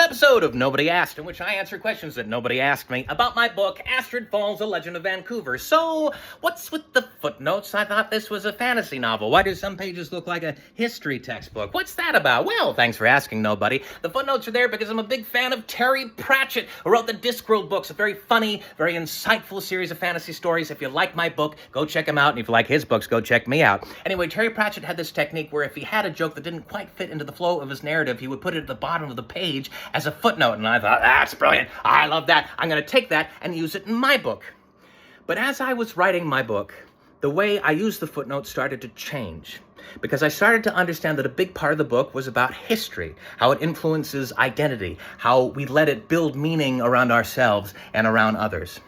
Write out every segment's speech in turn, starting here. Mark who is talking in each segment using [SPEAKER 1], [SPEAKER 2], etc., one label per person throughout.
[SPEAKER 1] episode of Nobody Asked, in which I answer questions that nobody asked me about my book, Astrid Falls, A Legend of Vancouver. So, what's with the footnotes? I thought this was a fantasy novel. Why do some pages look like a history textbook? What's that about? Well, thanks for asking, nobody. The footnotes are there because I'm a big fan of Terry Pratchett, who wrote the Discworld books, a very funny, very insightful series of fantasy stories. If you like my book, go check him out, and if you like his books, go check me out. Anyway, Terry Pratchett had this technique where if he had a joke that didn't quite fit into the flow of his narrative, he would put it at the bottom of the page as a footnote, and I thought, that's brilliant. I love that. I'm going to take that and use it in my book. But as I was writing my book, the way I used the footnotes started to change, because I started to understand that a big part of the book was about history, how it influences identity, how we let it build meaning around ourselves and around others.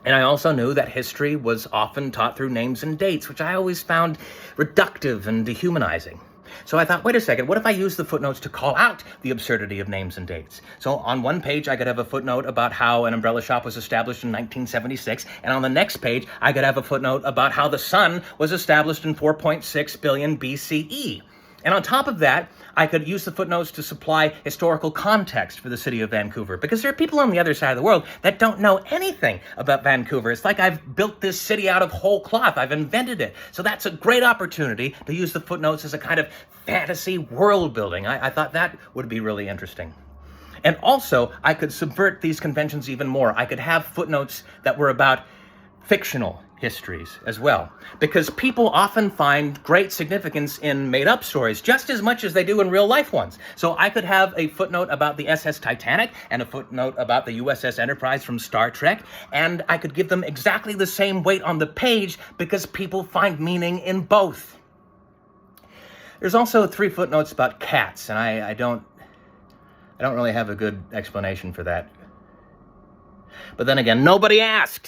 [SPEAKER 1] And I also knew that history was often taught through names and dates, which I always found reductive and dehumanizing. So I thought, wait a second, what if I use the footnotes to call out the absurdity of names and dates? So on one page, I could have a footnote about how an umbrella shop was established in 1976, and on the next page, I could have a footnote about how the sun was established in 4.6 billion BCE. And on top of that, I could use the footnotes to supply historical context for the city of Vancouver, because there are people on the other side of the world that don't know anything about Vancouver. It's like I've built this city out of whole cloth. I've invented it. So that's a great opportunity to use the footnotes as a kind of fantasy world building. I thought that would be really interesting. And also, I could subvert these conventions even more. I could have footnotes that were about fictional histories as well, because people often find great significance in made-up stories just as much as they do in real-life ones. So I could have a footnote about the SS Titanic and a footnote about the USS Enterprise from Star Trek, and I could give them exactly the same weight on the page because people find meaning in both. There's also 3 footnotes about cats, and I don't really have a good explanation for that. But then again, nobody asked.